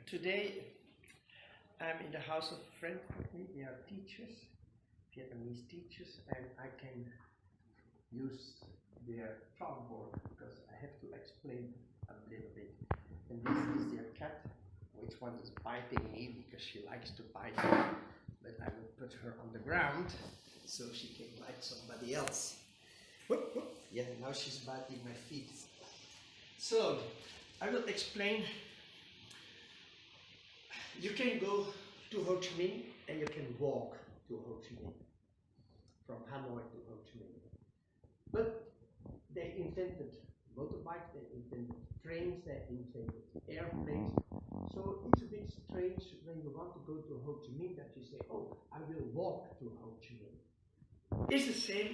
Today I'm in the house of a friend of me. They are teachers, Vietnamese teachers, and I can use their chalkboard because I have to explain a little bit. And this is their cat, which one is biting me because she likes to bite me. But I will put her on the ground so she can bite somebody else. Whoop, whoop. Yeah, now she's biting my feet. So I will explain. You can go to Ho Chi Minh and you can walk to Ho Chi Minh, from Hanoi to Ho Chi Minh. But they invented motorbikes, they invented trains, they invented airplanes. So it's a bit strange when you want to go to Ho Chi Minh that you say, oh, I will walk to Ho Chi Minh. It's the same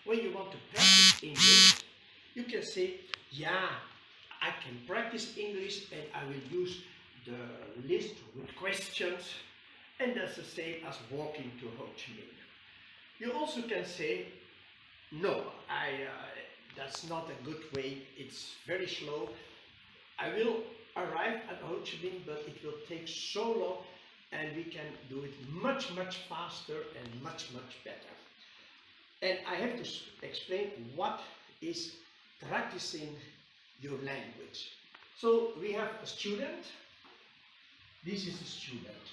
when you want to practice English. You can say, yeah, I can practice English and I will use the list with questions, and that's the same as walking to Ho Chi Minh. You also can say, no, that's not a good way, it's very slow. I will arrive at Ho Chi Minh, but it will take so long, and we can do it much, much faster and much, much better. And I have to explain what is practicing your language. So we have a student. This is a student.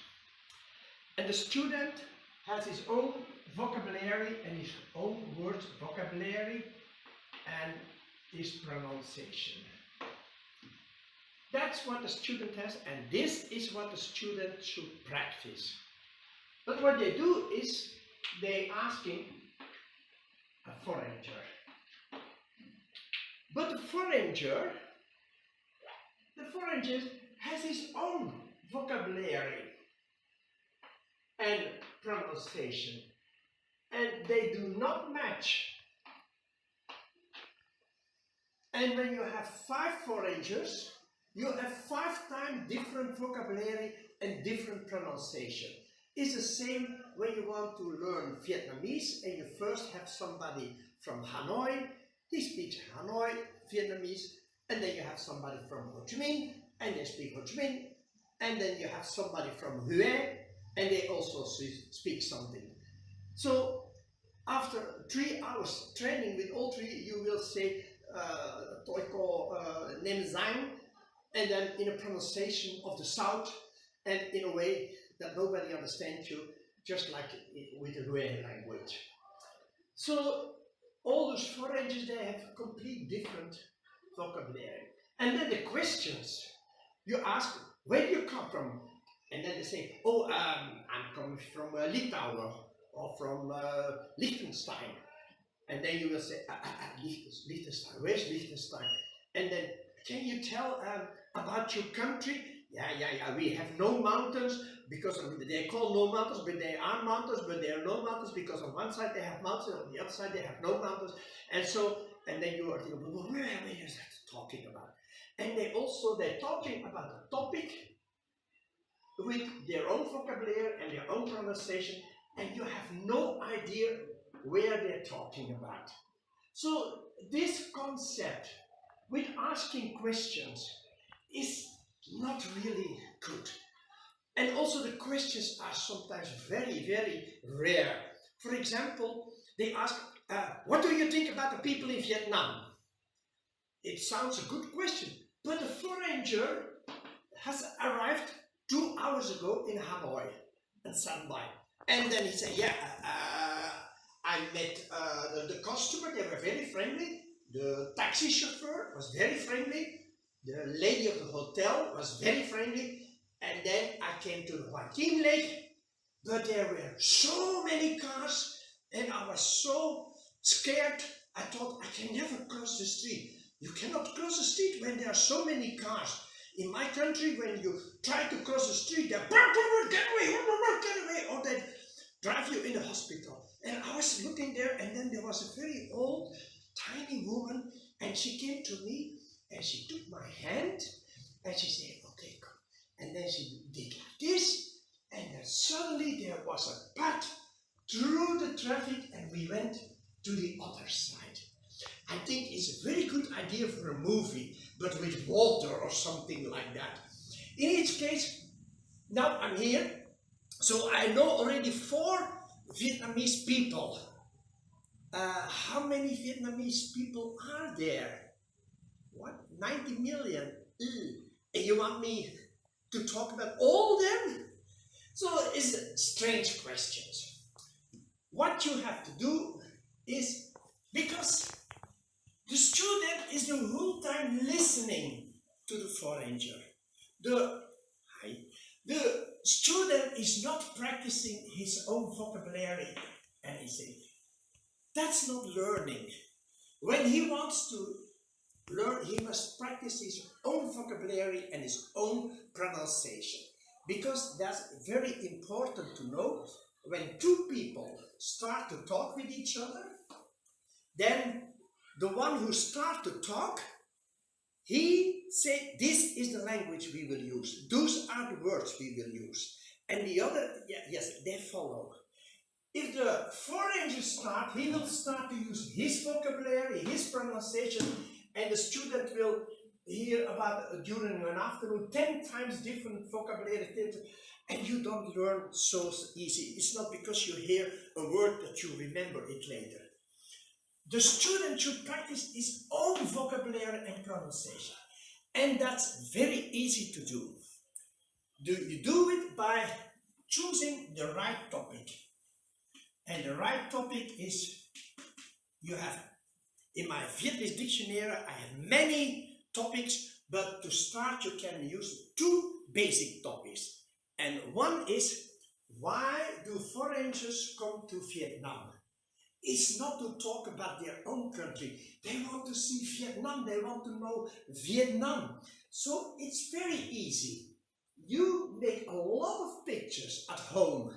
And the student has his own vocabulary and his own word vocabulary and his pronunciation. That's what the student has, and this is what the student should practice. But what they do is they asking a foreigner. But the foreigner has his own vocabulary and pronunciation, and they do not match. And when you have 5 foreigners, you have 5 times different vocabulary and different pronunciation. It's the same when you want to learn Vietnamese and you first have somebody from Hanoi, he speaks Hanoi Vietnamese, and then you have somebody from Ho Chi Minh and they speak Ho Chi Minh, and then you have somebody from Hue and they also speak something. So after 3 hours training with all 3, you will say tôi có nem danh, and then in a pronunciation of the south and in a way that nobody understands you, just like with the Hue language. So all those foreigners, they have complete different vocabulary. And then the questions, you ask, where do you come from? And then they say, oh, I'm coming from Litouwen or from Liechtenstein. And then you will say, Liechtenstein, where's Liechtenstein? And then, can you tell about your country? Yeah, we have no mountains, because they call no mountains, but they are mountains, but they are no mountains, because on one side they have mountains, on the other side they have no mountains. And so, and then you are thinking, well, where is that talking about? And they're talking about the topic with their own vocabulary and their own pronunciation, and you have no idea where they're talking about. So this concept with asking questions is not really good. And also the questions are sometimes very, very rare. For example, they ask, what do you think about the people in Vietnam? It sounds a good question, but the foreigner has arrived 2 hours ago in Hanoi and sat by. And then he said, yeah, I met the customer, they were very friendly. The taxi chauffeur was very friendly. The lady of the hotel was very friendly. And then I came to the Hoa Kim Lake, but there were so many cars and I was so scared. I thought, I can never cross the street. You cannot cross the street when there are so many cars. In my country, when you try to cross the street, they're get away, or they drive you in the hospital. And I was looking there, and then there was a very old, tiny woman, and she came to me, and she took my hand, and she said, okay, come. And then she did like this, and then suddenly there was a path through the traffic, and we went to the other side. I think it's a very good idea for a movie, but with water or something like that. In each case, now I'm here, so I know already 4 Vietnamese people. How many Vietnamese people are there? What? 90 million? And you want me to talk about all them? So it's strange questions. What you have to do is, because the student is the whole time listening to the foreigner. The student is not practicing his own vocabulary anything. That's not learning. When he wants to learn, he must practice his own vocabulary and his own pronunciation. Because that's very important to know. When 2 people start to talk with each other, then the one who starts to talk, he said, this is the language we will use. Those are the words we will use. And the other, yes, they follow. If the foreigner starts, he will start to use his vocabulary, his pronunciation, and the student will hear about during an afternoon 10 times different vocabulary, and you don't learn so easy. It's not because you hear a word that you remember it later. The student should practice his own vocabulary and pronunciation, and that's very easy to do. You do it by choosing the right topic. And the right topic is, you have, in my Vietnamese dictionary, I have many topics, but to start you can use 2 basic topics. And one is, why do foreigners come to Vietnam? It's not to talk about their own country. They want to see Vietnam, they want to know Vietnam. So it's very easy. You make a lot of pictures at home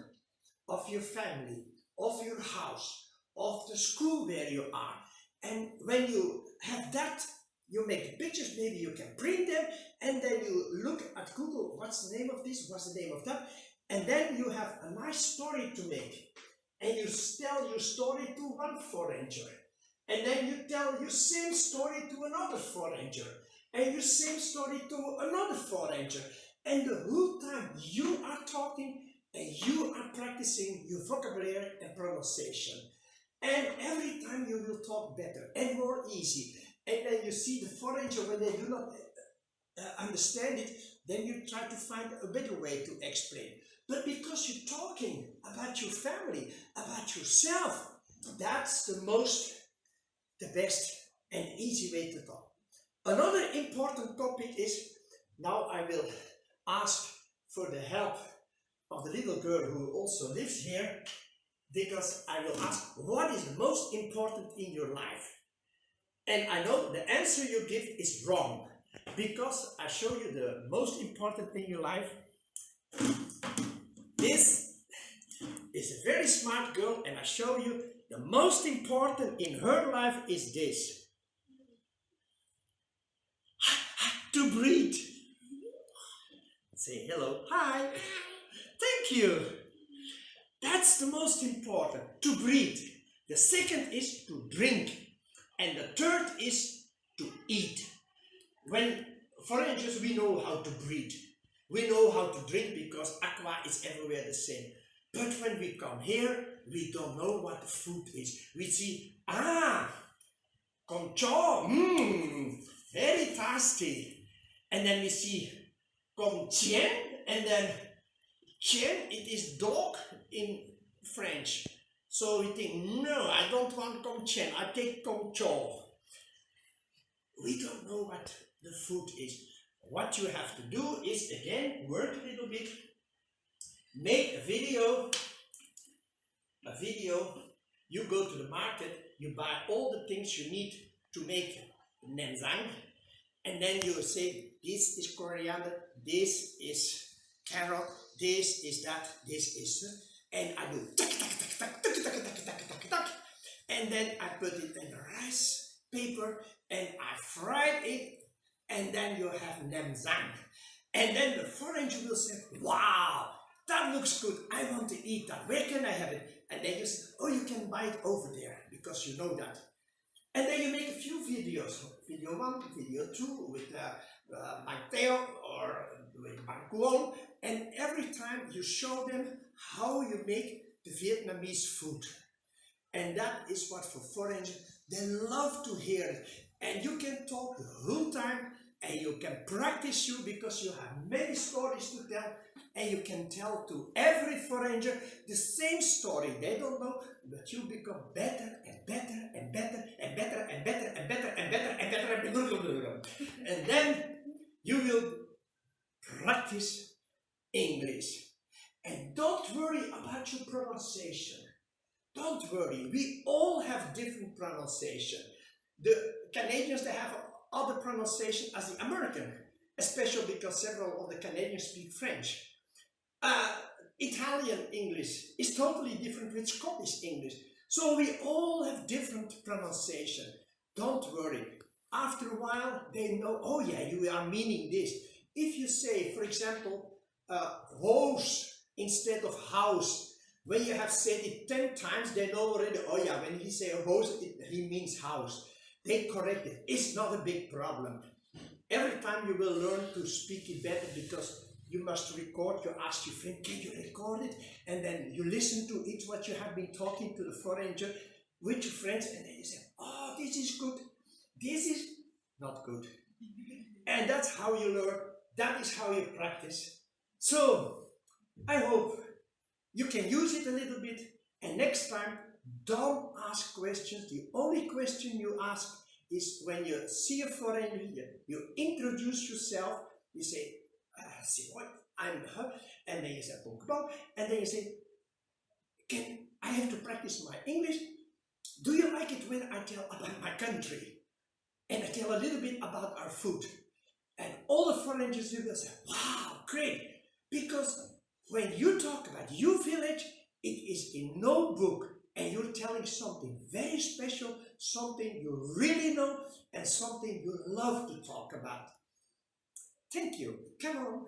of your family, of your house, of the school where you are. And when you have that, you make the pictures, maybe you can print them, and then you look at Google, what's the name of this, what's the name of that, and then you have a nice story to make. And you tell your story to one foreigner, and then you tell your same story to another foreigner, and your same story to another foreigner. And the whole time you are talking and you are practicing your vocabulary and pronunciation. And every time you will talk better and more easy. And then you see the foreigner, when they do not understand it, then you try to find a better way to explain. But because you're talking about your family, about yourself, that's the best and easy way to talk. Another important topic is, now I will ask for the help of the little girl who also lives here, because I will ask, what is the most important in your life? And I know the answer you give is wrong, because I show you the most important thing in your life. This is a very smart girl, and I show you the most important in her life is this. To breathe. Say hello. Hi. Thank you. That's the most important, to breathe. The second is to drink. And the third is to eat. When foreigners, we know how to breathe. We know how to drink because aqua is everywhere the same. But when we come here, we don't know what the food is. We see, con chó, very tasty. And then we see con chien, and then chien, it is dog in French. So we think, no, I don't want con chien, I take con chó. We don't know what the food is. What you have to do is, again, work a little bit, make a video, you go to the market, you buy all the things you need to make nem zang, and then you say, this is coriander, this is carrot, this is that, this is, and I do tak, tak, tak, tak, tak, tak, tak, tak, tak, tak, and then I put it in the rice paper, and I fried it, and then you have nem zang. And then the foreigner will say, wow, that looks good, I want to eat that, where can I have it? And then you say, oh, you can buy it over there, because you know that. And then you make a few videos, video 1, video 2, with Theo or with Quote, and every time you show them how you make the Vietnamese food. And that is what for foreigners, they love to hear it. And you can talk the whole time, and you can practice you because you have many stories to tell, and you can tell to every foreigner the same story. They don't know, but you become better and better and better and better and better and better and better and better and better. And then you will practice English. And don't worry about your pronunciation. Don't worry, we all have different pronunciation. The Canadians, they have other pronunciation as the American, especially because several of the Canadians speak French. Italian English is totally different with Scottish English. So we all have different pronunciation. Don't worry. After a while, they know, oh yeah, you are meaning this. If you say, for example, hose instead of house, when you have said it 10 times, they know already, oh yeah, when he say hose, he means house. They correct it. It's not a big problem. Every time you will learn to speak it better because you must record. You ask your friend, can you record it? And then you listen to it, what you have been talking to the foreigner with your friends, and then you say, oh, this is good. This is not good. And that's how you learn. That is how you practice. So, I hope you can use it a little bit, and next time, don't ask questions. The only question you ask is when you see a foreigner, you introduce yourself, you say, I'm her, and then you say, and then you say, I have to practice my English. Do you like it when I tell about my country? And I tell a little bit about our food. And all the foreigners will say, wow, great, because when you talk about your village, it is in no book, and you're telling something very special, something you really know, and something you love to talk about. Thank you. Come on.